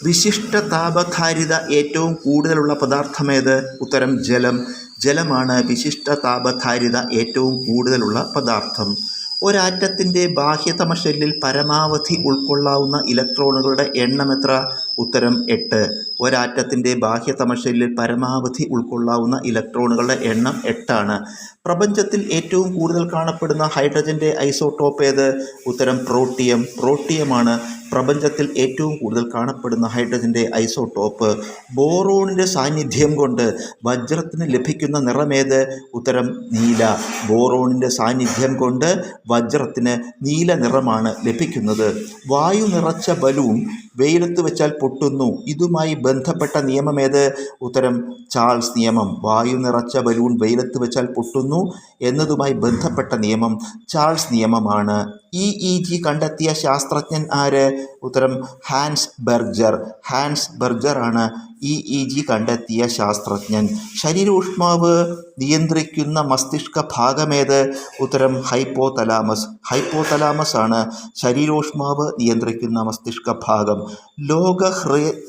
വിശിഷ്ട താപധാരിത ഏറ്റവും കൂടുതലുള്ള പദാർത്ഥമേത്? ഉത്തരം ജലം. ജലമാണ് വിശിഷ്ട താപധാരിത ഏറ്റവും കൂടുതലുള്ള പദാർത്ഥം. ഒരാറ്റത്തിൻ്റെ ബാഹ്യതമ ഷെല്ലിൽ പരമാവധി ഉൾക്കൊള്ളാവുന്ന ഇലക്ട്രോണുകളുടെ എണ്ണം എത്ര? ഉത്തരം 8. ഒരാറ്റത്തിൻ്റെ ബാഹ്യതമ ഷെല്ലിൽ പരമാവധി ഉൾക്കൊള്ളാവുന്ന ഇലക്ട്രോണുകളുടെ എണ്ണം 8 ആണ്. പ്രപഞ്ചത്തിൽ ഏറ്റവും കൂടുതൽ കാണപ്പെടുന്ന ഹൈഡ്രജൻ്റെ ഐസോട്ടോപ്പ് ഏത്? ഉത്തരം പ്രോട്ടിയം. പ്രോട്ടിയമാണ് പ്രപഞ്ചത്തിൽ ഏറ്റവും കൂടുതൽ കാണപ്പെടുന്ന ഹൈഡ്രജൻ്റെ ഐസോട്ടോപ്പ്. ബോറോണിൻ്റെ സാന്നിധ്യം കൊണ്ട് വജ്രത്തിന് ലഭിക്കുന്ന നിറമേത്? ഉത്തരം നീല. ബോറോണിൻ്റെ സാന്നിധ്യം കൊണ്ട് വജ്രത്തിന് നീല നിറമാണ് ലഭിക്കുന്നത്. വായു നിറച്ച ബലൂൺ വെയിലത്ത് വെച്ചാൽ പൊട്ടുന്നു. ഇതുമായി ബന്ധപ്പെട്ട നിയമമേത്? ഉത്തരം ചാൾസ് നിയമം. വായു നിറച്ച ബലൂൺ വെയിലത്ത് വെച്ചാൽ പൊട്ടുന്നു എന്നതുമായി ബന്ധപ്പെട്ട നിയമം ചാൾസ് നിയമമാണ്. EEG കണ്ടെത്തിയ ശാസ്ത്രജ്ഞൻ ആര്? ഉത്തരം ഹാൻസ് ബെർജർ. ഹാൻസ് ബെർജറാണ് EEG കണ്ടെത്തിയ ശാസ്ത്രജ്ഞൻ. ശരീരോഷ്മാവ് നിയന്ത്രിക്കുന്ന മസ്തിഷ്ക ഭാഗമേത്? ഉത്തരം ഹൈപ്പോതലാമസ്. ഹൈപ്പോതലാമസ് ആണ് ശരീരോഷ്മാവ് നിയന്ത്രിക്കുന്ന മസ്തിഷ്ക ഭാഗം. ലോക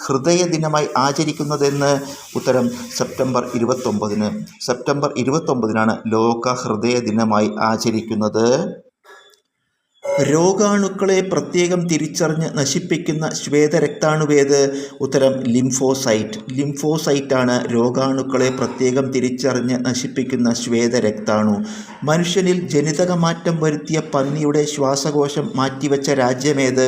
ഹൃദയ ദിനമായി ആചരിക്കുന്നതെന്ന്? ഉത്തരം സെപ്റ്റംബർ 29. സെപ്റ്റംബർ 29 ലോക ഹൃദയ ദിനമായി ആചരിക്കുന്നത്. രോഗാണുക്കളെ പ്രത്യേകം തിരിച്ചറിഞ്ഞ് നശിപ്പിക്കുന്ന ശ്വേതരക്താണുവേത്? ഉത്തരം ലിംഫോസൈറ്റ്. ലിംഫോസൈറ്റാണ് രോഗാണുക്കളെ പ്രത്യേകം തിരിച്ചറിഞ്ഞ് നശിപ്പിക്കുന്ന ശ്വേതരക്താണു. മനുഷ്യനിൽ ജനിതക മാറ്റം വരുത്തിയ പന്നിയുടെ ശ്വാസകോശം മാറ്റിവെച്ച രാജ്യമേത്?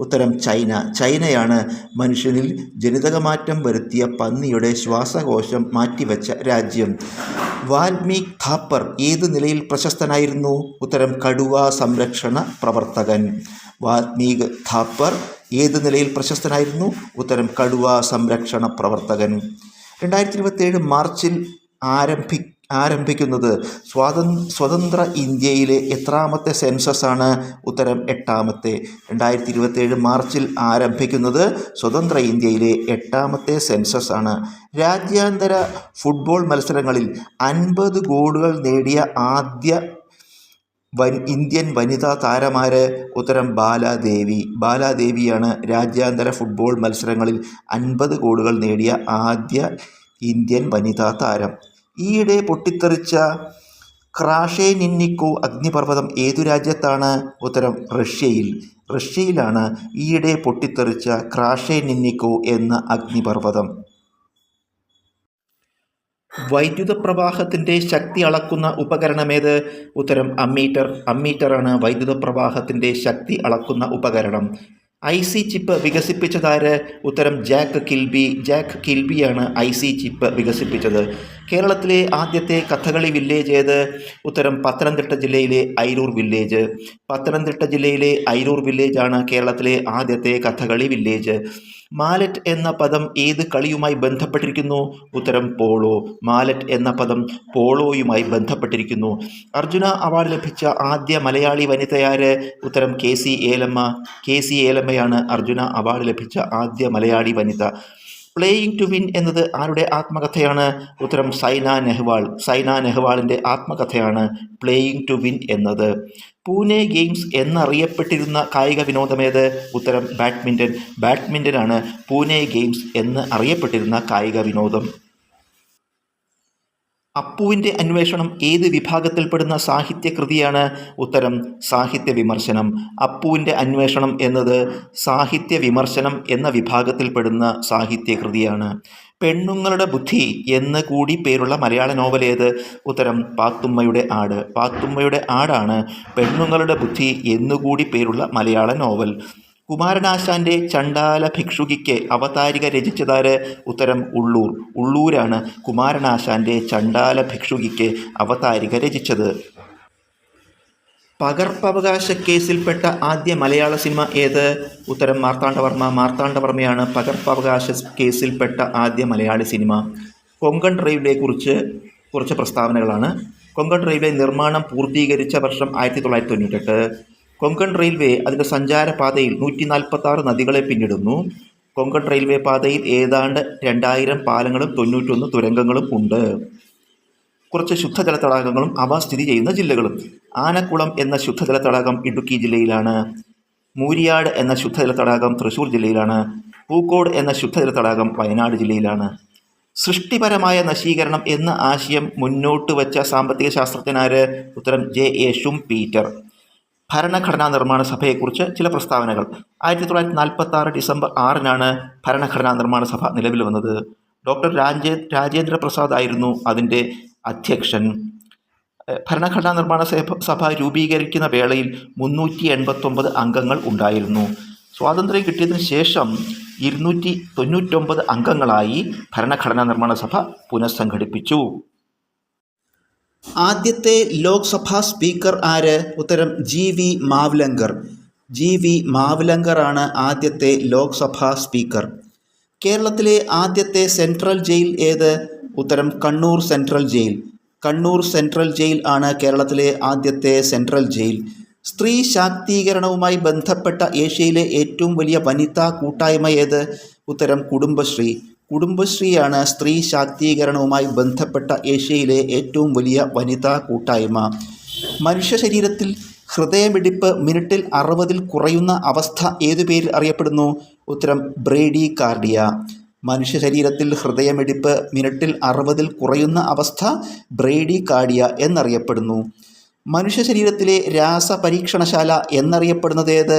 ഉത്തരം ചൈന. ചൈനയാണ് മനുഷ്യനിൽ ജനിതക മാറ്റം വരുത്തിയ പന്നിയുടെ ശ്വാസകോശം മാറ്റിവെച്ച രാജ്യം. വാൽമീക് ഥാപ്പർ ഏത് നിലയിൽ പ്രശസ്തനായിരുന്നു? ഉത്തരം കടുവാ സംരക്ഷണ പ്രവർത്തകൻ. വാൽമീക് ഥാപ്പർ ഏത് നിലയിൽ പ്രശസ്തനായിരുന്നു? ഉത്തരം കടുവാ സംരക്ഷണ പ്രവർത്തകൻ. 2027 മാർച്ചിൽ ആരംഭിക്കുന്നത് സ്വതന്ത്ര ഇന്ത്യയിലെ എത്രാമത്തെ സെൻസസ് ആണ്? ഉത്തരം 8ാമത്തെ. 2027 മാർച്ചിൽ ആരംഭിക്കുന്നത് സ്വതന്ത്ര ഇന്ത്യയിലെ 8ാമത്തെ സെൻസസ് ആണ്. രാജ്യാന്തര ഫുട്ബോൾ മത്സരങ്ങളിൽ 50 ഗോളുകൾ നേടിയ ആദ്യ ഇന്ത്യൻ വനിതാ താരമാര്? ഉത്തരം ബാലാദേവി. ബാലാദേവിയാണ് രാജ്യാന്തര ഫുട്ബോൾ മത്സരങ്ങളിൽ 50 ഗോളുകൾ നേടിയ ആദ്യ ഇന്ത്യൻ വനിതാ താരം. ഈയിടെ പൊട്ടിത്തെറിച്ച ക്രാഷേനിന്നിക്കോ അഗ്നിപർവ്വതം ഏതു രാജ്യത്താണ്? ഉത്തരം റഷ്യയിൽ. റഷ്യയിലാണ് ഈയിടെ പൊട്ടിത്തെറിച്ച ക്രാഷേനിന്നിക്കോ എന്ന അഗ്നിപർവ്വതം. വൈദ്യുത പ്രവാഹത്തിൻ്റെ ശക്തി അളക്കുന്ന ഉപകരണമേത്? ഉത്തരം അമ്മീറ്റർ. അമ്മീറ്ററാണ് വൈദ്യുത പ്രവാഹത്തിൻ്റെ ശക്തി അളക്കുന്ന ഉപകരണം. IC ചിപ്പ് വികസിപ്പിച്ചതാര്? ഉത്തരം ജാക്ക് കിൽബി. ജാക്ക് കിൽബിയാണ് IC ചിപ്പ് വികസിപ്പിച്ചത്. കേരളത്തിലെ ആദ്യത്തെ കഥകളി വില്ലേജ് ഏത്? ഉത്തരം പത്തനംതിട്ട ജില്ലയിലെ അയിരൂർ വില്ലേജ്. പത്തനംതിട്ട ജില്ലയിലെ അയിരൂർ വില്ലേജാണ് കേരളത്തിലെ ആദ്യത്തെ കഥകളി വില്ലേജ്. മാലറ്റ് എന്ന പദം ഏത് കളിയുമായി ബന്ധപ്പെട്ടിരിക്കുന്നു? ഉത്തരം പോളോ. മാലറ്റ് എന്ന പദം പോളോയുമായി ബന്ധപ്പെട്ടിരിക്കുന്നു. അർജുന അവാർഡ് ലഭിച്ച ആദ്യ മലയാളി വനിതയാര്? ഉത്തരം KC ഏലമ്മ. KC ഏലമ്മയാണ് അർജുന അവാർഡ് ലഭിച്ച ആദ്യ മലയാളി വനിത. പ്ലേയിങ് ടു വിൻ എന്നത് ആരുടെ ആത്മകഥയാണ്? ഉത്തരം സൈന നെഹ്വാൾ. സൈന നെഹ്വാളിൻ്റെ ആത്മകഥയാണ് പ്ലേയിങ് ടു വിൻ എന്നത്. പൂനെ ഗെയിംസ് എന്നറിയപ്പെട്ടിരുന്ന കായിക വിനോദമേത്? ഉത്തരം ബാഡ്മിൻ്റൺ. ബാഡ്മിൻ്റനാണ് പൂനെ ഗെയിംസ് എന്ന് അറിയപ്പെട്ടിരുന്ന കായിക വിനോദം. അപ്പുവിൻ്റെ അന്വേഷണം ഏത് വിഭാഗത്തിൽപ്പെടുന്ന സാഹിത്യകൃതിയാണ്? ഉത്തരം സാഹിത്യ വിമർശനം. അപ്പുവിൻ്റെ അന്വേഷണം എന്നത് സാഹിത്യ വിമർശനം എന്ന വിഭാഗത്തിൽപ്പെടുന്ന സാഹിത്യകൃതിയാണ്. പെണ്ണുങ്ങളുടെ ബുദ്ധി എന്ന് കൂടി പേരുള്ള മലയാള നോവൽ ഏത്? ഉത്തരം പാത്തുമ്മയുടെ ആട്. പാത്തുമ്മയുടെ ആടാണ് പെണ്ണുങ്ങളുടെ ബുദ്ധി എന്നുകൂടി പേരുള്ള മലയാള നോവൽ. കുമാരനാശാൻ്റെ ചണ്ഡാല ഭിക്ഷുകിക്ക് അവതാരിക രചിച്ചതാര്? ഉത്തരം ഉള്ളൂർ. ഉള്ളൂരാണ് കുമാരനാശാൻ്റെ ചണ്ഡാല ഭിക്ഷുകിക്ക് അവതാരിക രചിച്ചത്. പകർപ്പവകാശ കേസിൽപ്പെട്ട ആദ്യ മലയാള സിനിമ ഏത്? ഉത്തരം മാർത്താണ്ഡവർമ്മ. മാർത്താണ്ഡവർമ്മയാണ് പകർപ്പവകാശ കേസിൽപ്പെട്ട ആദ്യ മലയാളി സിനിമ. കൊങ്കൺ റെയിൽവേയെക്കുറിച്ച് കുറച്ച് പ്രസ്താവനകളാണ്. കൊങ്കൺ റെയിൽവേ നിർമ്മാണം പൂർത്തീകരിച്ച വർഷം 1998. കൊങ്കൺ റെയിൽവേ അതിൻ്റെ സഞ്ചാരപാതയിൽ 146 നദികളെ പിന്നിടുന്നു. കൊങ്കൺ റെയിൽവേ പാതയിൽ ഏതാണ്ട് 2000 പാലങ്ങളും 91 തുരങ്കങ്ങളും ഉണ്ട്. കുറച്ച് ശുദ്ധജല തടാകങ്ങളും അവ സ്ഥിതി ചെയ്യുന്ന ജില്ലകളും. ആനക്കുളം എന്ന ശുദ്ധജല തടാകം ഇടുക്കി ജില്ലയിലാണ്. മൂരിയാട് എന്ന ശുദ്ധജല തടാകം തൃശ്ശൂർ ജില്ലയിലാണ്. പൂക്കോട് എന്ന ശുദ്ധജല തടാകം വയനാട് ജില്ലയിലാണ്. സൃഷ്ടിപരമായ നശീകരണം എന്ന ആശയം മുന്നോട്ട് വച്ച സാമ്പത്തിക ശാസ്ത്രജ്ഞനാര്? ഉത്തരം J.A. ഷുംപീറ്റർ. ഭരണഘടനാ നിർമ്മാണ സഭയെക്കുറിച്ച് ചില പ്രസ്താവനകൾ. 1946 ഡിസംബർ 6 ഭരണഘടനാ നിർമ്മാണ സഭ നിലവിൽ വന്നത്. ഡോക്ടർ രാജേന്ദ്ര പ്രസാദ് ആയിരുന്നു അതിൻ്റെ അധ്യക്ഷൻ. ഭരണഘടനാ നിർമ്മാണ സഭ രൂപീകരിക്കുന്ന വേളയിൽ 389 അംഗങ്ങൾ ഉണ്ടായിരുന്നു. സ്വാതന്ത്ര്യം കിട്ടിയതിന് ശേഷം 299 അംഗങ്ങളായി ഭരണഘടനാ നിർമ്മാണ സഭ പുനഃസംഘടിപ്പിച്ചു. ആദ്യത്തെ ലോക്സഭാ സ്പീക്കർ ആര്? ഉത്തരം G.V. മാവ്ലങ്കർ. G.V. മാവ്ലങ്കർ ആണ് ആദ്യത്തെ ലോക്സഭാ സ്പീക്കർ. കേരളത്തിലെ ആദ്യത്തെ സെൻട്രൽ ജയിൽ ഏത്? ഉത്തരം Kannur central jail. Kannur central jail ആണ് കേരളത്തിലെ ആദ്യത്തെ സെൻട്രൽ ജയിൽ. സ്ത്രീ ശാക്തീകരണവുമായി ബന്ധപ്പെട്ട ഏഷ്യയിലെ ഏറ്റവും വലിയ വനിതാ കൂട്ടായ്മ ഏത്? ഉത്തരം കുടുംബശ്രീ. കുടുംബശ്രീയാണ് സ്ത്രീ ശാക്തീകരണവുമായി ബന്ധപ്പെട്ട ഏഷ്യയിലെ ഏറ്റവും വലിയ വനിതാ കൂട്ടായ്മ. മനുഷ്യ ശരീരത്തിൽ ഹൃദയമിടിപ്പ് മിനിറ്റിൽ 60 കുറയുന്ന അവസ്ഥ ഏതു പേരിൽ അറിയപ്പെടുന്നു? ഉത്തരം ബ്രേഡികാർഡിയ. മനുഷ്യ ശരീരത്തിൽ ഹൃദയമിടിപ്പ് മിനിറ്റിൽ 60 കുറയുന്ന അവസ്ഥ ബ്രേഡികാർഡിയ എന്നറിയപ്പെടുന്നു. മനുഷ്യ ശരീരത്തിലെ രാസപരീക്ഷണശാല എന്നറിയപ്പെടുന്നത് ഏത്?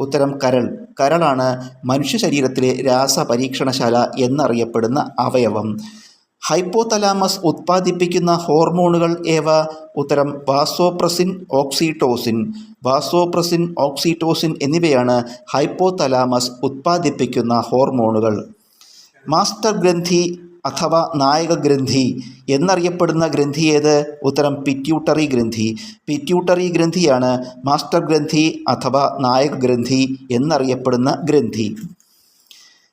ഉത്തരം കരൾ. കരളാണ് മനുഷ്യ ശരീരത്തിലെ രാസപരീക്ഷണശാല എന്നറിയപ്പെടുന്ന അവയവം. ഹൈപ്പോതലാമസ് ഉത്പാദിപ്പിക്കുന്ന ഹോർമോണുകൾ ഏവ? ഉത്തരം വാസോപ്രസിൻ, ഓക്സിറ്റോസിൻ. വാസോപ്രസിൻ, ഓക്സിറ്റോസിൻ എന്നിവയാണ് ഹൈപ്പോതലാമസ് ഉത്പാദിപ്പിക്കുന്ന ഹോർമോണുകൾ. മാസ്റ്റർ ഗ്രന്ഥി അഥവാ നായക ഗ്രന്ഥി എന്നറിയപ്പെടുന്ന ഗ്രന്ഥി ഏത്? ഉത്തരം പിറ്റ്യൂട്ടറി ഗ്രന്ഥി. പിറ്റ്യൂട്ടറി ഗ്രന്ഥിയാണ് മാസ്റ്റർ ഗ്രന്ഥി അഥവാ നായക ഗ്രന്ഥി എന്നറിയപ്പെടുന്ന ഗ്രന്ഥി.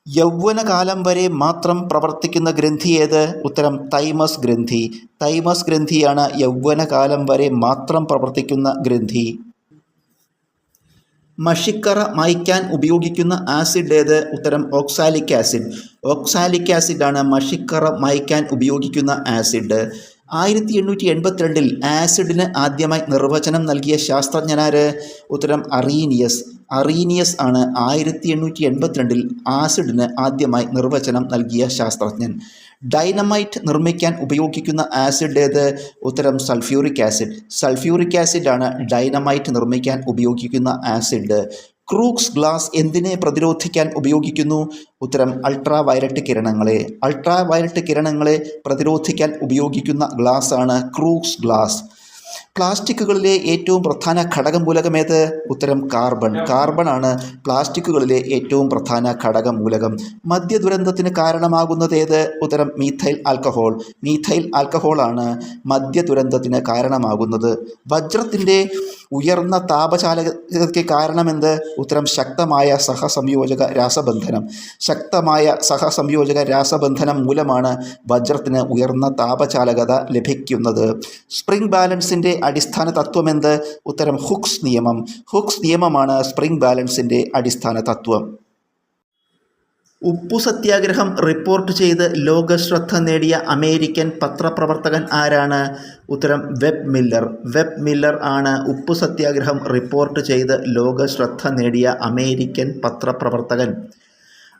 യൗവനകാലം വരെ മാത്രം പ്രവർത്തിക്കുന്ന ഗ്രന്ഥി ഏത്? ഉത്തരം തൈമസ് ഗ്രന്ഥി. തൈമസ് ഗ്രന്ഥിയാണ് യൗവനകാലം വരെ മാത്രം പ്രവർത്തിക്കുന്ന ഗ്രന്ഥി. മഷിക്കറ മായ്ക്കാൻ ഉപയോഗിക്കുന്ന ആസിഡ് ഏത്? ഉത്തരം ഓക്സാലിക് ആസിഡ്. ഓക്സാലിക് ആസിഡാണ് മഷിക്കറ മായ്ക്കാൻ ഉപയോഗിക്കുന്ന ആസിഡ്. 1882 ആസിഡിന് ആദ്യമായി നിർവചനം നൽകിയ ശാസ്ത്രജ്ഞനാര്? ഉത്തരം അറീനിയസ്. അറീനിയസ് ആണ് 1882 ആസിഡിന് ആദ്യമായി നിർവചനം നൽകിയ ശാസ്ത്രജ്ഞൻ. ഡൈനമൈറ്റ് നിർമ്മിക്കാൻ ഉപയോഗിക്കുന്ന ആസിഡ് ഏത്? ഉത്തരം സൾഫ്യൂറിക് ആസിഡ്. സൾഫ്യൂറിക് ആസിഡാണ് ഡൈനമൈറ്റ് നിർമ്മിക്കാൻ ഉപയോഗിക്കുന്ന ആസിഡ്. ക്രൂക്സ് ഗ്ലാസ് എന്തിനെ പ്രതിരോധിക്കാൻ ഉപയോഗിക്കുന്നു? ഉത്തരം അൾട്രാ വയലറ്റ് കിരണങ്ങളെ. അൾട്രാ വയലറ്റ് കിരണങ്ങളെ പ്രതിരോധിക്കാൻ ഉപയോഗിക്കുന്ന ഗ്ലാസ്സാണ് ക്രൂക്സ് ഗ്ലാസ്. പ്ലാസ്റ്റിക്കുകളിലെ ഏറ്റവും പ്രധാന ഘടകമൂലകമേത്? ഉത്തരം കാർബൺ. കാർബൺ ആണ് പ്ലാസ്റ്റിക്കുകളിലെ ഏറ്റവും പ്രധാന ഘടകമൂലകം. മദ്യദുരന്തത്തിന് കാരണമാകുന്നത് ഏത്? ഉത്തരം മീഥൈൽ ആൽക്കഹോൾ. മീഥൈൽ ആൽക്കഹോളാണ് മദ്യദുരന്തത്തിന് കാരണമാകുന്നത്. വജ്രത്തിൻ്റെ ഉയർന്ന താപചാലകതയ്ക്ക് കാരണമെന്ത്? ഉത്തരം ശക്തമായ സഹസംയോജക രാസബന്ധനം. ശക്തമായ സഹസംയോജക രാസബന്ധനം മൂലമാണ് വജ്രത്തിന് ഉയർന്ന താപചാലകത ലഭിക്കുന്നത്. സ്പ്രിംഗ് ബാലൻസിൻ്റെ അടിസ്ഥാന തത്വമെന്ത്? ഉത്തരം ഹുക്സ് നിയമം. ഹുക്സ് നിയമമാണ് സ്പ്രിംഗ് ബാലൻസിൻ്റെ അടിസ്ഥാന തത്വം. ഉപ്പു സത്യാഗ്രഹം റിപ്പോർട്ട് ചെയ്ത് ലോകശ്രദ്ധ നേടിയ അമേരിക്കൻ പത്രപ്രവർത്തകൻ ആരാണ്? ഉത്തരം വെബ് മില്ലർ. വെബ് മില്ലർ ആണ് ഉപ്പു സത്യാഗ്രഹം റിപ്പോർട്ട് ചെയ്ത് ലോകശ്രദ്ധ നേടിയ അമേരിക്കൻ പത്രപ്രവർത്തകൻ.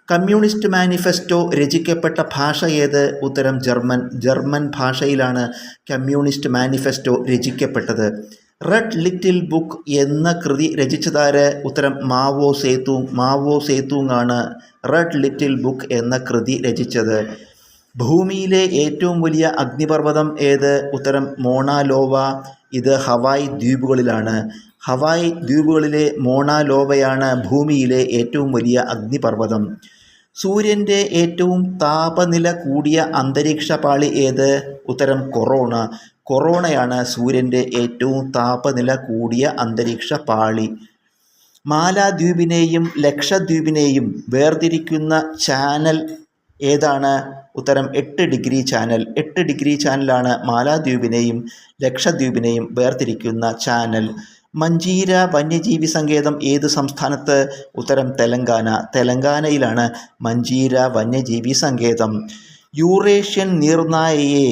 കമ്മ്യൂണിസ്റ്റ് മാനിഫെസ്റ്റോ രചിക്കപ്പെട്ട ഭാഷ ഏത്? ഉത്തരം ജർമ്മൻ. ജർമ്മൻ ഭാഷയിലാണ് കമ്മ്യൂണിസ്റ്റ് മാനിഫെസ്റ്റോ രചിക്കപ്പെട്ടത്. റെഡ് ലിറ്റിൽ ബുക്ക് എന്ന കൃതി രചിച്ചതാര്? ഉത്തരം മാവോ സേതൂങ്. മാവോ സേതൂങ് ആണ് റെഡ് ലിറ്റിൽ ബുക്ക് എന്ന കൃതി രചിച്ചത്. ഭൂമിയിലെ ഏറ്റവും വലിയ അഗ്നിപർവ്വതം ഏത്? ഉത്തരം മോണ ലോവ. ഇത് ഹവായ് ദ്വീപുകളിലാണ്. ഹവായ് ദ്വീപുകളിലെ മോണ ലോവയാണ് ഭൂമിയിലെ ഏറ്റവും വലിയ അഗ്നിപർവ്വതം. സൂര്യൻ്റെ ഏറ്റവും താപനില കൂടിയ അന്തരീക്ഷ പാളി ഏത്? ഉത്തരം കൊറോണ. കൊറോണയാണ് സൂര്യൻ്റെ ഏറ്റവും താപനില കൂടിയ അന്തരീക്ഷ പാളി. മാലദ്വീപിനെയും ലക്ഷദ്വീപിനെയും വേർതിരിക്കുന്ന ചാനൽ ഏതാണ്? ഉത്തരം 8 ഡിഗ്രി ചാനൽ. 8 ഡിഗ്രി ചാനലാണ് മാലദ്വീപിനെയും ലക്ഷദ്വീപിനെയും വേർതിരിക്കുന്ന ചാനൽ. മഞ്ചീര വന്യജീവി സങ്കേതം ഏത് സംസ്ഥാനത്ത്? ഉത്തരം തെലങ്കാന. തെലങ്കാനയിലാണ് മഞ്ചീര വന്യജീവി സങ്കേതം. യൂറേഷ്യൻ നീർനായയെ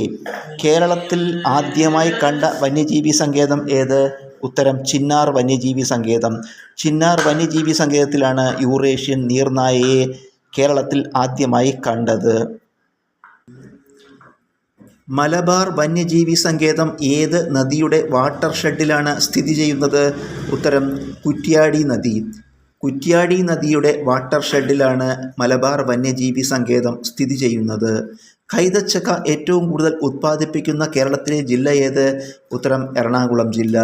കേരളത്തിൽ ആദ്യമായി കണ്ട വന്യജീവി സങ്കേതം ഏത്? ഉത്തരം ചിന്നാർ വന്യജീവി സങ്കേതം. ചിന്നാർ വന്യജീവി സങ്കേതത്തിലാണ് യൂറേഷ്യൻ നീർനായയെ കേരളത്തിൽ ആദ്യമായി കണ്ടത്? മലബാർ വന്യജീവി സങ്കേതം ഏത് നദിയുടെ വാട്ടർ ഷെഡിലാണ് സ്ഥിതി ചെയ്യുന്നത്? ഉത്തരം കുറ്റ്യാടി നദി. കുറ്റ്യാടി നദിയുടെ വാട്ടർ ഷെഡിലാണ് മലബാർ വന്യജീവി സങ്കേതം സ്ഥിതി ചെയ്യുന്നത്. കൈതച്ചക്ക ഏറ്റവും കൂടുതൽ ഉത്പാദിപ്പിക്കുന്ന കേരളത്തിലെ ജില്ല ഏത്? ഉത്തരം എറണാകുളം ജില്ല.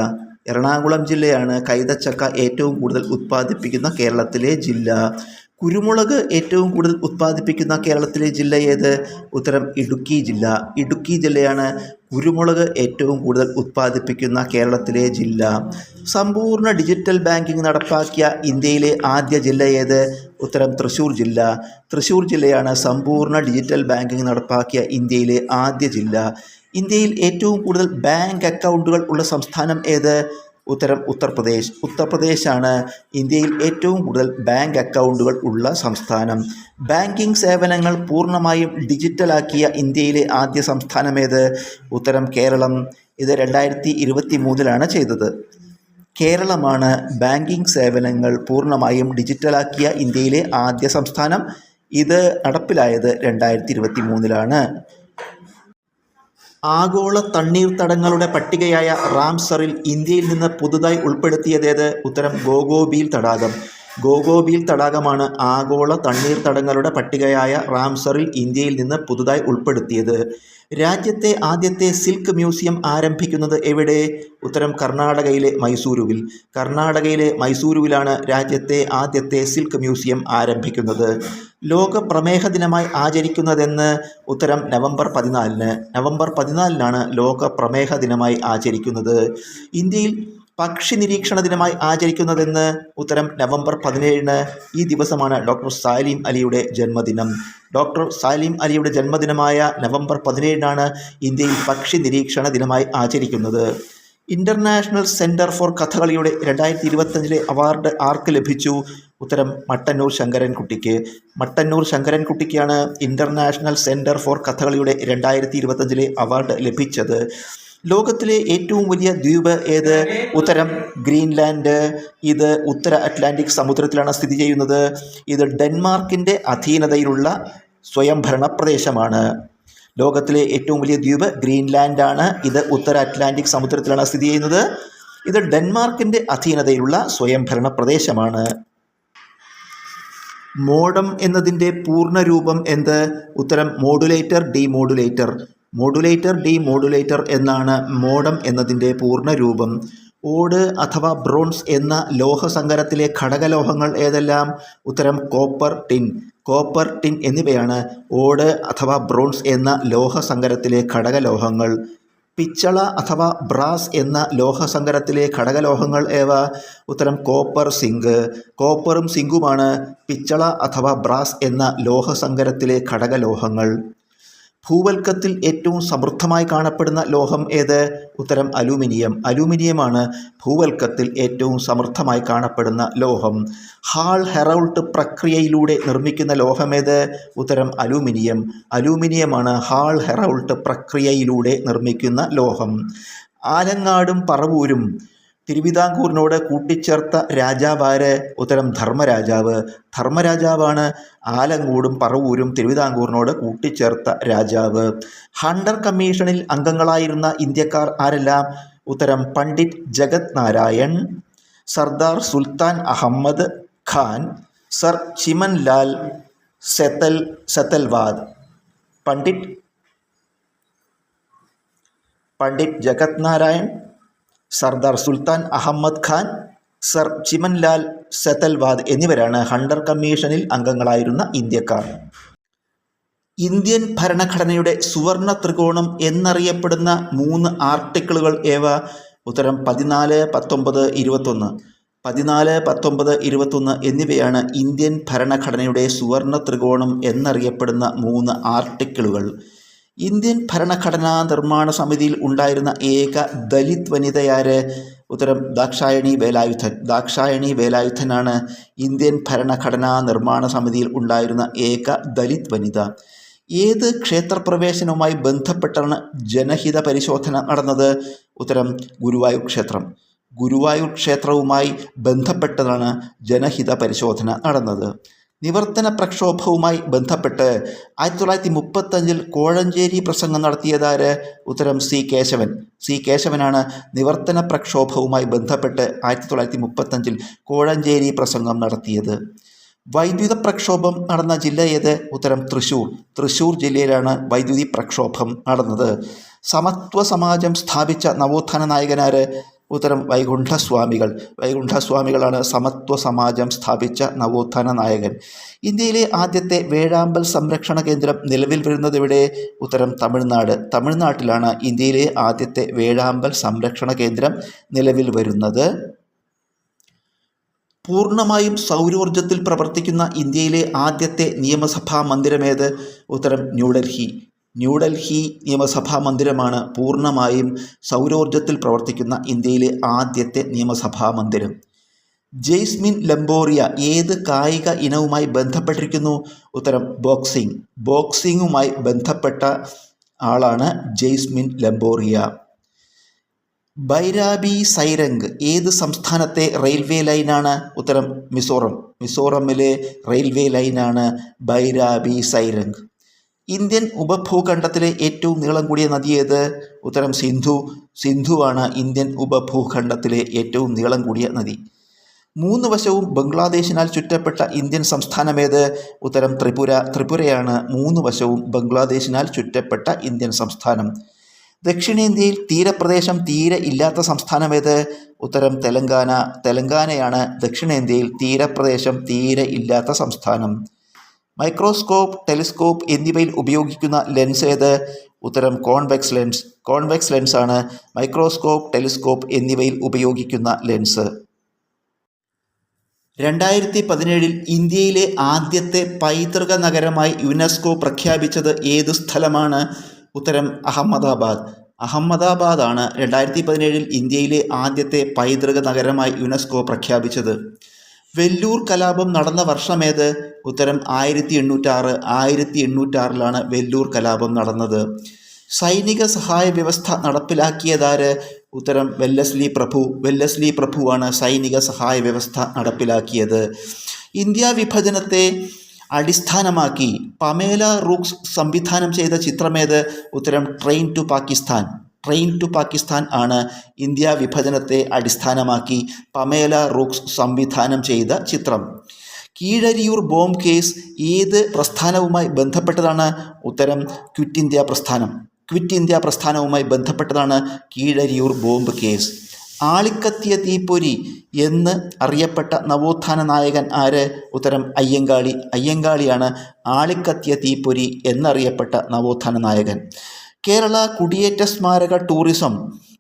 എറണാകുളം ജില്ലയാണ് കൈതച്ചക്ക ഏറ്റവും കൂടുതൽ ഉത്പാദിപ്പിക്കുന്ന കേരളത്തിലെ ജില്ല. കുരുമുളക് ഏറ്റവും കൂടുതൽ ഉത്പാദിപ്പിക്കുന്ന കേരളത്തിലെ ജില്ല ഏത്? ഉത്തരം ഇടുക്കി ജില്ല. ഇടുക്കി ജില്ലയാണ് കുരുമുളക് ഏറ്റവും കൂടുതൽ ഉത്പാദിപ്പിക്കുന്ന കേരളത്തിലെ ജില്ല. സമ്പൂർണ്ണ ഡിജിറ്റൽ ബാങ്കിംഗ് നടപ്പാക്കിയ ഇന്ത്യയിലെ ആദ്യ ജില്ല ഏത്? ഉത്തരം തൃശ്ശൂർ ജില്ല. തൃശ്ശൂർ ജില്ലയാണ് സമ്പൂർണ്ണ ഡിജിറ്റൽ ബാങ്കിംഗ് നടപ്പാക്കിയ ഇന്ത്യയിലെ ആദ്യ ജില്ല. ഇന്ത്യയിൽ ഏറ്റവും കൂടുതൽ ബാങ്ക് അക്കൗണ്ടുകൾ ഉള്ള സംസ്ഥാനം ഏത്? ഉത്തരം ഉത്തർപ്രദേശ്. ഉത്തർപ്രദേശാണ് ഇന്ത്യയിൽ ഏറ്റവും കൂടുതൽ ബാങ്ക് അക്കൗണ്ടുകൾ ഉള്ള സംസ്ഥാനം. ബാങ്കിംഗ് സേവനങ്ങൾ പൂർണ്ണമായും ഡിജിറ്റലാക്കിയ ഇന്ത്യയിലെ ആദ്യ സംസ്ഥാനം ഏത്? ഉത്തരം കേരളം. ഇത് 2023 ചെയ്തത്. കേരളമാണ് ബാങ്കിംഗ് സേവനങ്ങൾ പൂർണ്ണമായും ഡിജിറ്റലാക്കിയ ഇന്ത്യയിലെ ആദ്യ സംസ്ഥാനം. ഇത് നടപ്പിലായത് 2023. ആഗോള തണ്ണീർത്തടങ്ങളുടെ പട്ടികയായ റാംസറിൽ ഇന്ത്യയിൽ നിന്ന് പുതുതായി ഉൾപ്പെടുത്തിയതേത്? ഉത്തരം ഗോഗോബീൽ തടാകം. ഗോഗോബീൽ തടാകമാണ് ആഗോള തണ്ണീർത്തടങ്ങളുടെ പട്ടികയായ റാംസറിൽ ഇന്ത്യയിൽ നിന്ന് പുതുതായി ഉൾപ്പെടുത്തിയത്. രാജ്യത്തെ ആദ്യത്തെ സിൽക്ക് മ്യൂസിയം ആരംഭിക്കുന്നത് എവിടെ? ഉത്തരം കർണാടകയിലെ മൈസൂരുവിൽ. കർണാടകയിലെ മൈസൂരുവിലാണ് രാജ്യത്തെ ആദ്യത്തെ സിൽക്ക് മ്യൂസിയം ആരംഭിക്കുന്നത്. ലോക പ്രമേഹ ദിനമായി ആചരിക്കുന്നതെന്ന്? ഉത്തരം നവംബർ 14. നവംബർ 14 ലോക പ്രമേഹ ദിനമായി ആചരിക്കുന്നത്. ഇന്ത്യയിൽ പക്ഷി നിരീക്ഷണ ദിനമായി ആചരിക്കുന്നതെന്ന്? ഉത്തരം നവംബർ 17. ഈ ദിവസമാണ് ഡോക്ടർ സാലിം അലിയുടെ ജന്മദിനം. ഡോക്ടർ സാലിം അലിയുടെ ജന്മദിനമായ നവംബർ 17 ഇന്ത്യയിൽ പക്ഷി നിരീക്ഷണ ദിനമായി ആചരിക്കുന്നത്. ഇൻ്റർനാഷണൽ സെൻറ്റർ ഫോർ കഥകളിയുടെ 2025 അവാർഡ് ആർക്ക് ലഭിച്ചു? ഉത്തരം മട്ടന്നൂർ ശങ്കരൻകുട്ടിക്ക്. മട്ടന്നൂർ ശങ്കരൻകുട്ടിക്കാണ് ഇൻ്റർനാഷണൽ സെൻറ്റർ ഫോർ കഥകളിയുടെ 2025 അവാർഡ് ലഭിച്ചത്. ലോകത്തിലെ ഏറ്റവും വലിയ ദ്വീപ് ഏത്? ഉത്തരം ഗ്രീൻലാൻഡ്. ഇത് ഉത്തര അറ്റ്ലാന്റിക് സമുദ്രത്തിലാണ് സ്ഥിതി ചെയ്യുന്നത്. ഇത് ഡെൻമാർക്കിൻ്റെ അധീനതയിലുള്ള സ്വയംഭരണ പ്രദേശമാണ്. ലോകത്തിലെ ഏറ്റവും വലിയ ദ്വീപ് ഗ്രീൻലാൻഡാണ്. ഇത് ഉത്തര അറ്റ്ലാന്റിക് സമുദ്രത്തിലാണ് സ്ഥിതി ചെയ്യുന്നത്. ഇത് ഡെൻമാർക്കിൻ്റെ അധീനതയിലുള്ള സ്വയംഭരണ പ്രദേശമാണ്. മോഡം എന്നതിൻ്റെ പൂർണ്ണരൂപം എന്ത്? ഉത്തരം മോഡുലേറ്റർ ഡീമോഡുലേറ്റർ. മോഡുലേറ്റർ ഡീമോഡുലേറ്റർ എന്നാണ് മോഡം എന്നതിൻ്റെ പൂർണ്ണരൂപം. ഓട് അഥവാ ബ്രോൺസ് എന്ന ലോഹസങ്കരത്തിലെ ഘടകലോഹങ്ങൾ ഏതെല്ലാം? ഉത്തരം കോപ്പർ, ടിൻ. കോപ്പർ, ടിൻ എന്നിവയാണ് ഓട് അഥവാ ബ്രോൺസ് എന്ന ലോഹസങ്കരത്തിലെ ഘടകലോഹങ്ങൾ. പിച്ചള അഥവാ ബ്രാസ് എന്ന ലോഹസങ്കരത്തിലെ ഘടകലോഹങ്ങൾ ഏവ? ഉത്തരം കോപ്പർ, സിങ്ക്. കോപ്പറും സിങ്കുമാണ് പിച്ചള അഥവാ ബ്രാസ് എന്ന ലോഹസങ്കരത്തിലെ ഘടകലോഹങ്ങൾ. ഭൂവൽക്കത്തിൽ ഏറ്റവും സമൃദ്ധമായി കാണപ്പെടുന്ന ലോഹം ഏത്? ഉത്തരം അലൂമിനിയം. അലൂമിനിയമാണ് ഭൂവൽക്കത്തിൽ ഏറ്റവും സമൃദ്ധമായി കാണപ്പെടുന്ന ലോഹം. ഹാൾ ഹെറൗൾട്ട് പ്രക്രിയയിലൂടെ നിർമ്മിക്കുന്ന ലോഹമേത്? ഉത്തരം അലൂമിനിയം. അലൂമിനിയമാണ് ഹാൾ ഹെറൗൾട്ട് പ്രക്രിയയിലൂടെ നിർമ്മിക്കുന്ന ലോഹം. ആലങ്ങാടും പറവൂരും തിരുവിതാംകൂറിനോട് കൂട്ടിച്ചേർത്ത രാജാവാര്? ഉത്തരം ധർമ്മരാജാവ്. ധർമ്മരാജാവാണ് ആലങ്ങൂടും പറവൂരും തിരുവിതാംകൂറിനോട് കൂട്ടിച്ചേർത്ത രാജാവ്. ഹണ്ടർ കമ്മീഷനിൽ അംഗങ്ങളായിരുന്ന ഇന്ത്യക്കാർ ആരെല്ലാം? ഉത്തരം പണ്ഡിറ്റ് ജഗത് നാരായൺ, സർദാർ സുൽത്താൻ അഹമ്മദ് ഖാൻ, സർ ചിമൻ ലാൽ സെതൽവാദ്. പണ്ഡിറ്റ് ജഗത് നാരായൺ, സർദാർ സുൽത്താൻ അഹമ്മദ് ഖാൻ, സർ ചിമൻ ലാൽ സെതൽവാദ് എന്നിവരാണ് ഹണ്ടർ കമ്മീഷനിൽ അംഗങ്ങളായിരുന്ന ഇന്ത്യക്കാർ. ഇന്ത്യൻ ഭരണഘടനയുടെ സുവർണ ത്രികോണം എന്നറിയപ്പെടുന്ന 3 ആർട്ടിക്കിളുകൾ ഏവ? ഉത്തരം 14, 19, 21. 14, 19, 21 എന്നിവയാണ് ഇന്ത്യൻ ഭരണഘടനയുടെ സുവർണ ത്രികോണം എന്നറിയപ്പെടുന്ന 3 ആർട്ടിക്കിളുകൾ. ഇന്ത്യൻ ഭരണഘടനാ നിർമ്മാണ സമിതിയിൽ ഉണ്ടായിരുന്ന ഏക ദലിത് വനിതയാര്? ഉത്തരം ദാക്ഷായണി വേലായുധൻ. ദാക്ഷായണി വേലായുധനാണ് ഇന്ത്യൻ ഭരണഘടനാ നിർമ്മാണ സമിതിയിൽ ഉണ്ടായിരുന്ന ഏക ദലിത് വനിത. ഏത് ക്ഷേത്രപ്രവേശനവുമായി ബന്ധപ്പെട്ടാണ് ജനഹിത പരിശോധന നടന്നത്? ഉത്തരം ഗുരുവായൂർ ക്ഷേത്രം. ഗുരുവായൂർ ക്ഷേത്രവുമായി ബന്ധപ്പെട്ടതാണ് ജനഹിത പരിശോധന നടന്നത്. നിവർത്തന പ്രക്ഷോഭവുമായി ബന്ധപ്പെട്ട് 1935 കോഴഞ്ചേരി പ്രസംഗം നടത്തിയതാര്? ഉത്തരം സി കേശവൻ. സി കേശവനാണ് നിവർത്തന പ്രക്ഷോഭവുമായി ബന്ധപ്പെട്ട് 1935 കോഴഞ്ചേരി പ്രസംഗം നടത്തിയത്. വൈദ്യുത പ്രക്ഷോഭം നടന്ന ജില്ല ഏത്? ഉത്തരം തൃശ്ശൂർ. തൃശ്ശൂർ ജില്ലയിലാണ് വൈദ്യുതി പ്രക്ഷോഭം നടന്നത്. സമത്വ സമാജം സ്ഥാപിച്ച നവോത്ഥാന നായകനാര്? ഉത്തരം വൈകുണ്ഠസ്വാമികൾ. വൈകുണ്ഠസ്വാമികളാണ് സമത്വ സമാജം സ്ഥാപിച്ച നവോത്ഥാന നായകൻ. ഇന്ത്യയിലെ ആദ്യത്തെ വേഴാമ്പൽ സംരക്ഷണ കേന്ദ്രം നിലവിൽ വരുന്നത് എവിടെ? ഉത്തരം തമിഴ്നാട്. തമിഴ്നാട്ടിലാണ് ഇന്ത്യയിലെ ആദ്യത്തെ വേഴാമ്പൽ സംരക്ഷണ കേന്ദ്രം നിലവിൽ വരുന്നത്. പൂർണ്ണമായും സൗരോർജ്ജത്തിൽ പ്രവർത്തിക്കുന്ന ഇന്ത്യയിലെ ആദ്യത്തെ നിയമസഭാ മന്ദിരമേത്? ഉത്തരം ന്യൂഡൽഹി. ന്യൂഡൽഹി നിയമസഭാ മന്ദിരമാണ് പൂർണ്ണമായും സൗരോർജ്ജത്തിൽ പ്രവർത്തിക്കുന്ന ഇന്ത്യയിലെ ആദ്യത്തെ നിയമസഭാ മന്ദിരം. ജെയ്സ്മിൻ ലംബോറിയ ഏത് കായിക ഇനവുമായി ബന്ധപ്പെട്ടിരിക്കുന്നു? ഉത്തരം ബോക്സിംഗ്. ബോക്സിംഗുമായി ബന്ധപ്പെട്ട ആളാണ് ജെയ്സ്മിൻ ലംബോറിയ. ബൈരാബി സൈരംഗ് ഏത് സംസ്ഥാനത്തെ റെയിൽവേ ലൈനാണ്? ഉത്തരം മിസോറം. മിസോറമിലെ റെയിൽവേ ലൈനാണ് ബൈരാബി സൈരംഗ്. ഇന്ത്യൻ ഉപഭൂഖണ്ഡത്തിലെ ഏറ്റവും നീളം കൂടിയ നദി ഏത്? ഉത്തരം സിന്ധു. സിന്ധുവാണ് ഇന്ത്യൻ ഉപഭൂഖണ്ഡത്തിലെ ഏറ്റവും നീളം കൂടിയ നദി. 3 വശവും ബംഗ്ലാദേശിനാൽ ചുറ്റപ്പെട്ട ഇന്ത്യൻ സംസ്ഥാനമേത്? ഉത്തരം ത്രിപുര. ത്രിപുരയാണ് 3 വശവും ബംഗ്ലാദേശിനാൽ ചുറ്റപ്പെട്ട ഇന്ത്യൻ സംസ്ഥാനം. ദക്ഷിണേന്ത്യയിൽ തീരപ്രദേശം തീരെ ഇല്ലാത്ത സംസ്ഥാനമേത്? ഉത്തരം തെലങ്കാന. തെലങ്കാനയാണ് ദക്ഷിണേന്ത്യയിൽ തീരപ്രദേശം തീരെ ഇല്ലാത്ത സംസ്ഥാനം. മൈക്രോസ്കോപ്പ്, ടെലിസ്കോപ്പ് എന്നിവയിൽ ഉപയോഗിക്കുന്ന ലെൻസ് ഏത്? ഉത്തരം കോൺവെക്സ് ലെൻസ്. കോൺവെക്സ് ലെൻസാണ് മൈക്രോസ്കോപ്പ്, ടെലിസ്കോപ്പ് എന്നിവയിൽ ഉപയോഗിക്കുന്ന ലെൻസ്. 2017 ഇന്ത്യയിലെ ആദ്യത്തെ പൈതൃക നഗരമായി യുനെസ്കോ പ്രഖ്യാപിച്ചത് ഏത് സ്ഥലമാണ്? ഉത്തരം അഹമ്മദാബാദ്. അഹമ്മദാബാദാണ് 2017 ഇന്ത്യയിലെ ആദ്യത്തെ പൈതൃക നഗരമായി യുനെസ്കോ പ്രഖ്യാപിച്ചത്. വെല്ലൂർ കലാപം നടന്ന വർഷമേത്? ഉത്തരം 1806. 1806 വെല്ലൂർ കലാപം നടന്നത്. സൈനിക സഹായ വ്യവസ്ഥ നടപ്പിലാക്കിയതാര്? ഉത്തരം വെല്ലസ്ലി പ്രഭു. വെല്ലസ്ലി പ്രഭുവാണ് സൈനിക സഹായ വ്യവസ്ഥ നടപ്പിലാക്കിയത്. ഇന്ത്യ വിഭജനത്തെ അടിസ്ഥാനമാക്കി പമേല റൂക്സ് സംവിധാനം ചെയ്ത ചിത്രമേത്? ഉത്തരം train to Pakistan. Train to Pakistan ആണ് ഇന്ത്യ വിഭജനത്തെ അടിസ്ഥാനമാക്കി പമേല റൂക്സ് സംവിധാനം ചെയ്ത ചിത്രം. കീഴരിയൂർ ബോംബ് കേസ് ഏത് പ്രസ്ഥാനവുമായി ബന്ധപ്പെട്ടതാണ്? ഉത്തരം ക്വിറ്റ് ഇന്ത്യ പ്രസ്ഥാനം. ക്വിറ്റ് ഇന്ത്യ പ്രസ്ഥാനവുമായി ബന്ധപ്പെട്ടതാണ് കീഴരിയൂർ ബോംബ് കേസ്. ആളിക്കത്തിയ തീപ്പൊരി എന്ന് അറിയപ്പെട്ട നവോത്ഥാന നായകൻ ആര്? ഉത്തരം അയ്യങ്കാളി. അയ്യങ്കാളിയാണ് ആളിക്കത്തിയ തീപ്പൊരി എന്നറിയപ്പെട്ട നവോത്ഥാന നായകൻ. കേരള കുടിയേറ്റ സ്മാരക ടൂറിസം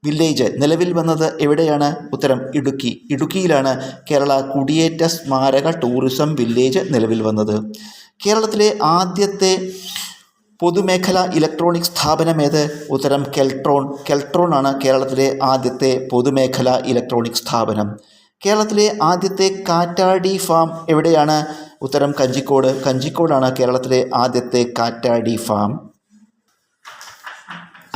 വില്ലേജ് നിലവിൽ വന്നത് എവിടെയാണ്? ഉത്തരം ഇടുക്കി. ഇടുക്കിയിലാണ് കേരള കുടിയേറ്റ സ്മാരക ടൂറിസം വില്ലേജ് നിലവിൽ വന്നത്. കേരളത്തിലെ ആദ്യത്തെ പൊതുമേഖലാ ഇലക്ട്രോണിക് സ്ഥാപനം ഏത്? ഉത്തരം കെൽട്രോൺ. കെൽട്രോൺ ആണ് കേരളത്തിലെ ആദ്യത്തെ പൊതുമേഖലാ ഇലക്ട്രോണിക് സ്ഥാപനം. കേരളത്തിലെ ആദ്യത്തെ കാറ്റാടി ഫാം എവിടെയാണ്? ഉത്തരം കഞ്ചിക്കോട്. കഞ്ചിക്കോടാണ് കേരളത്തിലെ ആദ്യത്തെ കാറ്റാടി ഫാം.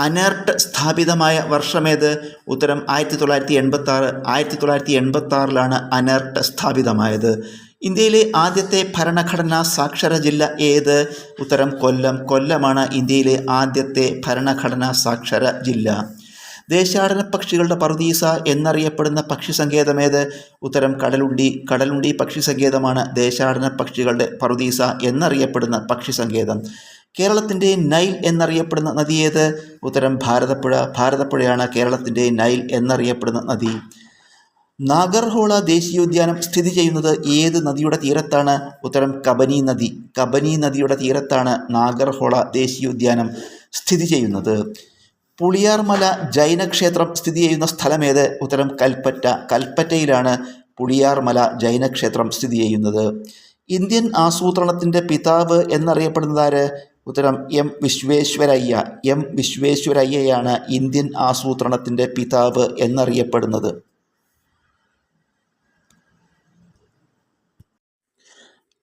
അനർട്ട് സ്ഥാപിതമായ വർഷമേത്? ഉത്തരം 1986. 1986 അനർട്ട് സ്ഥാപിതമായത്. ഇന്ത്യയിലെ ആദ്യത്തെ ഭരണഘടനാ സാക്ഷര ജില്ല ഏത്? ഉത്തരം കൊല്ലം. കൊല്ലമാണ് ഇന്ത്യയിലെ ആദ്യത്തെ ഭരണഘടനാ സാക്ഷര ജില്ല. ദേശാടന പക്ഷികളുടെ പറുദീസ എന്നറിയപ്പെടുന്ന പക്ഷി സങ്കേതമേത്? ഉത്തരം കടലുണ്ടി. കടലുണ്ടി പക്ഷി സങ്കേതമാണ് ദേശാടന പക്ഷികളുടെ പറുദീസ എന്നറിയപ്പെടുന്ന പക്ഷി സങ്കേതം. കേരളത്തിൻ്റെ നൈൽ എന്നറിയപ്പെടുന്ന നദി ഏത്? ഉത്തരം ഭാരതപ്പുഴ. ഭാരതപ്പുഴയാണ് കേരളത്തിൻ്റെ നൈൽ എന്നറിയപ്പെടുന്ന നദി. നാഗർഹോള ദേശീയോദ്യാനം സ്ഥിതി ചെയ്യുന്നത് ഏത് നദിയുടെ തീരത്താണ്? ഉത്തരം കബനി നദി. കബനി നദിയുടെ തീരത്താണ് നാഗർഹോള ദേശീയോദ്യാനം സ്ഥിതി ചെയ്യുന്നത്. പുളിയാർമല ജൈനക്ഷേത്രം സ്ഥിതി ചെയ്യുന്ന സ്ഥലമേത്? ഉത്തരം കൽപ്പറ്റ. കൽപ്പറ്റയിലാണ് പുളിയാർമല ജൈനക്ഷേത്രം സ്ഥിതി ചെയ്യുന്നത്. ഇന്ത്യൻ ആസൂത്രണത്തിൻ്റെ പിതാവ് എന്നറിയപ്പെടുന്നതാര്? ഉത്തരം എം വിശ്വേശ്വരയ്യ. എം വിശ്വേശ്വരയ്യയാണ് ഇന്ത്യൻ ആസൂത്രണത്തിൻ്റെ പിതാവ് എന്നറിയപ്പെടുന്നത്.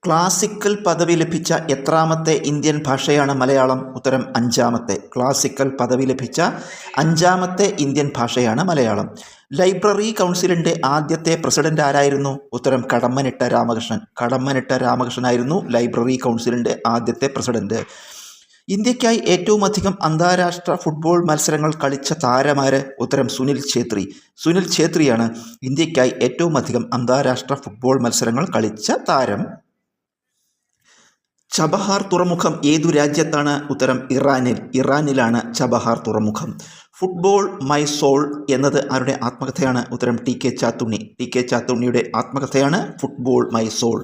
ക്ലാസിക്കൽ പദവി ലഭിച്ച എത്രാമത്തെ ഇന്ത്യൻ ഭാഷയാണ് മലയാളം? ഉത്തരം 5-മത്തെ. ക്ലാസിക്കൽ പദവി ലഭിച്ച 5-മത്തെ ഇന്ത്യൻ ഭാഷയാണ് മലയാളം. ലൈബ്രറി കൗൺസിലിൻ്റെ ആദ്യത്തെ പ്രസിഡന്റ് ആരായിരുന്നു? ഉത്തരം കടമ്മനിട്ട രാമകൃഷ്ണൻ. കടമ്മനിട്ട രാമകൃഷ്ണനായിരുന്നു ലൈബ്രറി കൗൺസിലിൻ്റെ ആദ്യത്തെ പ്രസിഡന്റ്. ഇന്ത്യക്കായി ഏറ്റവും അധികം അന്താരാഷ്ട്ര ഫുട്ബോൾ മത്സരങ്ങൾ കളിച്ച താരമാര്? ഉത്തരം സുനിൽ ഛേത്രി. സുനിൽ ഛേത്രിയാണ് ഇന്ത്യക്കായി ഏറ്റവും അധികം അന്താരാഷ്ട്ര ഫുട്ബോൾ മത്സരങ്ങൾ കളിച്ച താരം. ചബഹാർ തുറമുഖം ഏതു രാജ്യത്താണ്? ഉത്തരം ഇറാനിൽ. ഇറാനിലാണ് ചബഹാർ തുറമുഖം. ഫുട്ബോൾ മൈ സോൾ എന്നത് ആരുടെ ആത്മകഥയാണ്? ഉത്തരം T K Chathunni. T K ചാത്തുണ്ണിയുടെ ആത്മകഥയാണ് ഫുട്ബോൾ മൈ സോൾ.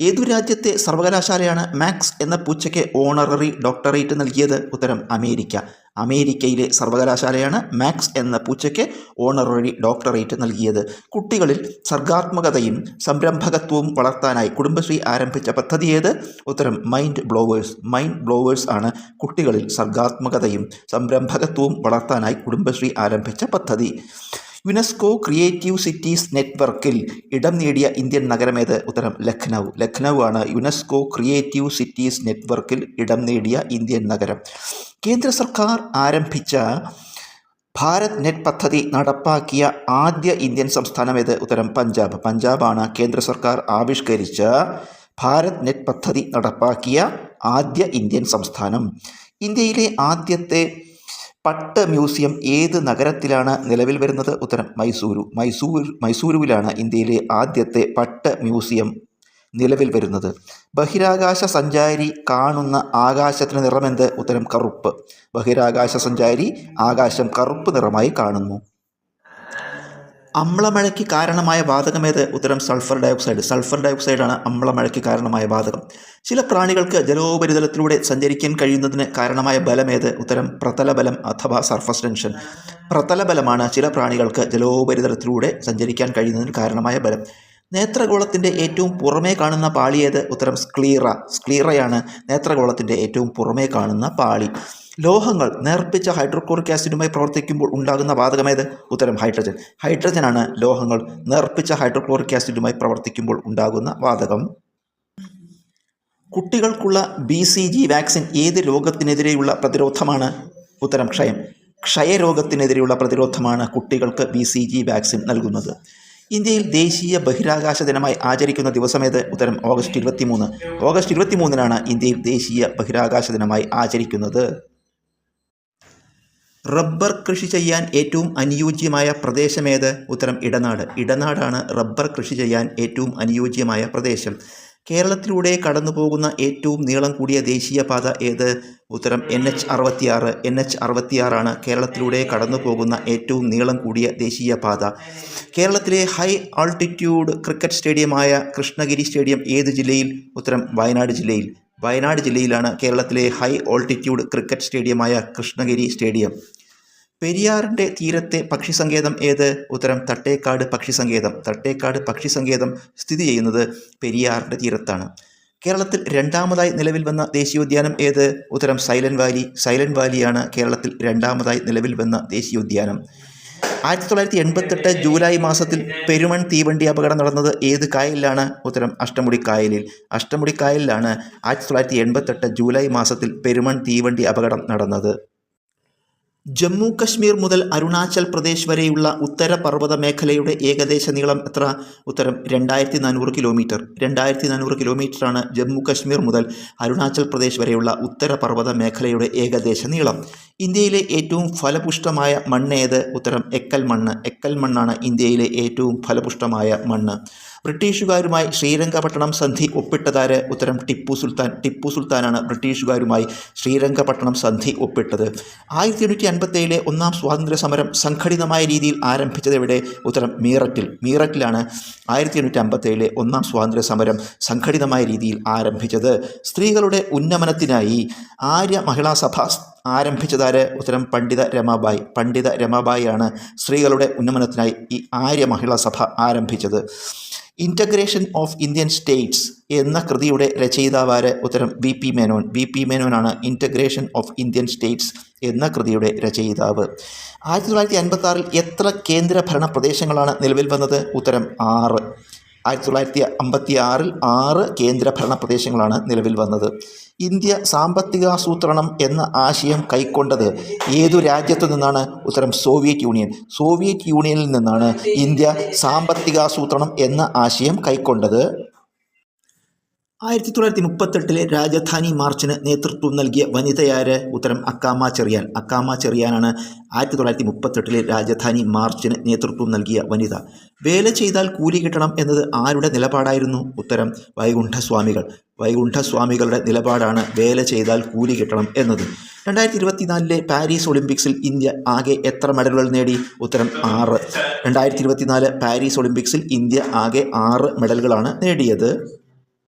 ഏതു രാജ്യത്തെ സർവകലാശാലയാണ് മാക്സ് എന്ന പൂച്ചയ്ക്ക് ഓണററി ഡോക്ടറേറ്റ് നൽകിയത്? ഉത്തരം അമേരിക്ക. അമേരിക്കയിലെ സർവകലാശാലയാണ് മാക്സ് എന്ന പൂച്ചയ്ക്ക് ഓണററി ഡോക്ടറേറ്റ് നൽകിയത്. കുട്ടികളിൽ സർഗാത്മകതയും സംരംഭകത്വവും വളർത്താനായി കുടുംബശ്രീ ആരംഭിച്ച പദ്ധതി ഏത്? ഉത്തരം മൈൻഡ് ബ്ലോവേഴ്സ്. മൈൻഡ് ബ്ലോവേഴ്സ് ആണ് കുട്ടികളിൽ സർഗാത്മകതയും സംരംഭകത്വവും വളർത്താനായി കുടുംബശ്രീ ആരംഭിച്ച പദ്ധതി. യുനെസ്കോ ക്രിയേറ്റീവ് സിറ്റീസ് നെറ്റ്വർക്കിൽ ഇടം നേടിയ ഇന്ത്യൻ നഗരമേത്? ഉത്തരം ലഖ്നൗ. ലഖ്നൗ ആണ് യുനെസ്കോ ക്രിയേറ്റീവ് സിറ്റീസ് നെറ്റ്വർക്കിൽ ഇടം നേടിയ ഇന്ത്യൻ നഗരം. കേന്ദ്ര സർക്കാർ ആരംഭിച്ച ഭാരത് നെറ്റ് പദ്ധതി നടപ്പാക്കിയ ആദ്യ ഇന്ത്യൻ സംസ്ഥാനമേത്? ഉത്തരം പഞ്ചാബ്. പഞ്ചാബാണ് കേന്ദ്ര സർക്കാർ ആവിഷ്കരിച്ച ഭാരത് നെറ്റ് പദ്ധതി നടപ്പാക്കിയ ആദ്യ ഇന്ത്യൻ സംസ്ഥാനം. ഇന്ത്യയിലെ ആദ്യത്തെ പട്ട് മ്യൂസിയം ഏത് നഗരത്തിലാണ് നിലവിൽ വരുന്നത്? ഉത്തരം മൈസൂരു. മൈസൂരുവിലാണ് ഇന്ത്യയിലെ ആദ്യത്തെ പട്ട് മ്യൂസിയം നിലവിൽ വരുന്നത്. ബഹിരാകാശ സഞ്ചാരി കാണുന്ന ആകാശത്തിന് നിറമെന്ത്? ഉത്തരം കറുപ്പ്. ബഹിരാകാശ സഞ്ചാരി ആകാശം കറുപ്പ് നിറമായി കാണുന്നു. അമ്ലമഴയ്ക്ക് കാരണമായ വാതകമേത്? ഉത്തരം സൾഫർ ഡയോക്സൈഡ്. സൾഫർ ഡയോക്സൈഡാണ് അമ്ലമഴയ്ക്ക് കാരണമായ വാതകം. ചില പ്രാണികൾക്ക് ജലോപരിതലത്തിലൂടെ സഞ്ചരിക്കാൻ കഴിയുന്നതിന് കാരണമായ ബലമേത്? ഉത്തരം പ്രതലബലം അഥവാ സർഫസ് ടെൻഷൻ. പ്രതലബലമാണ് ചില പ്രാണികൾക്ക് ജലോപരിതലത്തിലൂടെ സഞ്ചരിക്കാൻ കഴിയുന്നതിന് കാരണമായ ബലം. നേത്രഗോളത്തിൻ്റെ ഏറ്റവും പുറമേ കാണുന്ന പാളിയേത്? ഉത്തരം സ്ക്ലീറ. സ്ക്ലീറയാണ് നേത്രഗോളത്തിൻ്റെ ഏറ്റവും പുറമേ കാണുന്ന പാളി. ലോഹങ്ങൾ നേർപ്പിച്ച ഹൈഡ്രോക്ലോറിക് ആസിഡുമായി പ്രവർത്തിക്കുമ്പോൾ ഉണ്ടാകുന്ന വാതകമേത്? ഉത്തരം ഹൈഡ്രജൻ. ഹൈഡ്രജനാണ് ലോഹങ്ങൾ നേർപ്പിച്ച ഹൈഡ്രോക്ലോറിക് ആസിഡുമായി പ്രവർത്തിക്കുമ്പോൾ ഉണ്ടാകുന്ന വാതകം. കുട്ടികൾക്കുള്ള BCG വാക്സിൻ ഏത് രോഗത്തിനെതിരെയുള്ള പ്രതിരോധമാണ്? ഉത്തരം ക്ഷയം. ക്ഷയരോഗത്തിനെതിരെയുള്ള പ്രതിരോധമാണ് കുട്ടികൾക്ക് BCG വാക്സിൻ നൽകുന്നത്. ഇന്ത്യയിൽ ദേശീയ ബഹിരാകാശ ദിനമായി ആചരിക്കുന്ന ദിവസമേത്? ഉത്തരം ഓഗസ്റ്റ് 23. ഓഗസ്റ്റ് 23-നാണ് ഇന്ത്യയിൽ ദേശീയ ബഹിരാകാശ ദിനമായി ആചരിക്കുന്നത്. റബ്ബർ കൃഷി ചെയ്യാൻ ഏറ്റവും അനുയോജ്യമായ പ്രദേശമേത്? ഉത്തരം ഇടനാട്. ഇടനാടാണ് റബ്ബർ കൃഷി ചെയ്യാൻ ഏറ്റവും അനുയോജ്യമായ പ്രദേശം. കേരളത്തിലൂടെ കടന്നുപോകുന്ന ഏറ്റവും നീളം കൂടിയ ദേശീയപാത ഏത്? ഉത്തരം NH66. NH66 ആണ് കേരളത്തിലൂടെ കടന്നു പോകുന്ന ഏറ്റവും നീളം കൂടിയ ദേശീയപാത. കേരളത്തിലെ ഹൈ ആൾട്ടിറ്റ്യൂഡ് ക്രിക്കറ്റ് സ്റ്റേഡിയമായ കൃഷ്ണഗിരി സ്റ്റേഡിയം ഏത് ജില്ലയിൽ? ഉത്തരം വയനാട് ജില്ലയിൽ. വയനാട് ജില്ലയിലാണ് കേരളത്തിലെ ഹൈ ആൾട്ടിറ്റ്യൂഡ് ക്രിക്കറ്റ് സ്റ്റേഡിയമായ കൃഷ്ണഗിരി സ്റ്റേഡിയം. പെരിയാറിൻ്റെ തീരത്തെ പക്ഷിസങ്കേതം ഏത്? ഉത്തരം തട്ടേക്കാട് പക്ഷിസങ്കേതം. തട്ടേക്കാട് പക്ഷിസങ്കേതം സ്ഥിതി ചെയ്യുന്നത് പെരിയാറിൻ്റെ തീരത്താണ്. കേരളത്തിൽ രണ്ടാമതായി നിലവിൽ വന്ന ദേശീയോദ്യാനം ഏത്? ഉത്തരം സൈലന്റ് വാലി. സൈലന്റ് വാലിയാണ് കേരളത്തിൽ രണ്ടാമതായി നിലവിൽ വന്ന ദേശീയോദ്യാനം. 1988 ജൂലൈ മാസത്തിൽ പെരുമൺ തീവണ്ടി അപകടം നടന്നത് ഏത് കായലിലാണ്? ഉത്തരം അഷ്ടമുടി കായലിൽ. അഷ്ടമുടി കായലിലാണ് 1988 ജൂലൈ മാസത്തിൽ പെരുമൺ തീവണ്ടി അപകടം നടന്നത്. ജമ്മു കശ്മീർ മുതൽ അരുണാചൽ പ്രദേശ് വരെയുള്ള ഉത്തരപർവ്വത മേഖലയുടെ ഏകദേശ നീളം എത്ര? ഉത്തരം 2400 കിലോമീറ്റർ. 2400 കിലോമീറ്ററാണ് ജമ്മു കശ്മീർ മുതൽ അരുണാചൽ പ്രദേശ് വരെയുള്ള ഉത്തരപർവ്വത മേഖലയുടെ ഏകദേശ നീളം. ഇന്ത്യയിലെ ഏറ്റവും ഫലപുഷ്ടമായ മണ്ണ് ഏത്? ഉത്തരം എക്കൽ മണ്ണ്. എക്കൽ മണ്ണാണ് ഇന്ത്യയിലെ ഏറ്റവും ഫലപുഷ്ടമായ മണ്ണ്. ബ്രിട്ടീഷുകാരുമായി ശ്രീരംഗപട്ടണം സന്ധി ഒപ്പിട്ടതാര്? ഉത്തരം ടിപ്പു സുൽത്താൻ. ടിപ്പു സുൽത്താനാണ് ബ്രിട്ടീഷുകാരുമായി ശ്രീരംഗപട്ടണം സന്ധി ഒപ്പിട്ടത്. 1857 ഒന്നാം സ്വാതന്ത്ര്യ സമരം സംഘടിതമായ രീതിയിൽ ആരംഭിച്ചത് എവിടെ? ഉത്തരം മീററ്റിൽ. മീററ്റിലാണ് 1857 ഒന്നാം സ്വാതന്ത്ര്യ സമരം സംഘടിതമായ രീതിയിൽ ആരംഭിച്ചത്. സ്ത്രീകളുടെ ഉന്നമനത്തിനായി ആര്യ മഹിളാ സഭ ആരംഭിച്ചതാര്? ഉത്തരം പണ്ഡിത രമാബായി. പണ്ഡിത രമാബായിയാണ് സ്ത്രീകളുടെ ഉന്നമനത്തിനായി ഈ ആര്യ മഹിളാ സഭ ആരംഭിച്ചത്. ഇൻ്റഗ്രേഷൻ ഓഫ് ഇന്ത്യൻ സ്റ്റേറ്റ്സ് എന്ന കൃതിയുടെ രചയിതാവാര്? ഉത്തരം BP മേനോൻ. BP മേനോനാണ് ഇൻ്റഗ്രേഷൻ ഓഫ് ഇന്ത്യൻ സ്റ്റേറ്റ്സ് എന്ന കൃതിയുടെ രചയിതാവ്. 1956 എത്ര കേന്ദ്രഭരണ പ്രദേശങ്ങളാണ് നിലവിൽ വന്നത്? ഉത്തരം 6. 1956 6 കേന്ദ്രഭരണ പ്രദേശങ്ങളാണ് നിലവിൽ വന്നത്. ഇന്ത്യ സാമ്പത്തികാസൂത്രണം എന്ന ആശയം കൈക്കൊണ്ടത് ഏതു രാജ്യത്തു നിന്നാണ്? ഉത്തരം സോവിയറ്റ് യൂണിയൻ. സോവിയറ്റ് യൂണിയനിൽ നിന്നാണ് ഇന്ത്യ സാമ്പത്തികാസൂത്രണം എന്ന ആശയം കൈക്കൊണ്ടത്. 1938 രാജധാനി മാർച്ചിന് നേതൃത്വം നൽകിയ വനിതയാര്? ഉത്തരം അക്കാമ ചെറിയാൻ. അക്കാമ ചെറിയാനാണ് 1938 രാജധാനി മാർച്ചിന് നേതൃത്വം നൽകിയ വനിത. വേല ചെയ്താൽ കൂലി കിട്ടണം എന്നത് ആരുടെ നിലപാടായിരുന്നു? ഉത്തരം വൈകുണ്ഠസ്വാമികൾ. വൈകുണ്ഠസ്വാമികളുടെ നിലപാടാണ് വേല ചെയ്താൽ കൂലി കിട്ടണം എന്നത്. 2024 പാരീസ് ഒളിമ്പിക്സിൽ ഇന്ത്യ ആകെ എത്ര മെഡലുകൾ നേടി? ഉത്തരം 6. 2024 പാരീസ് ഒളിമ്പിക്സിൽ ഇന്ത്യ ആകെ 6 മെഡലുകളാണ് നേടിയത്.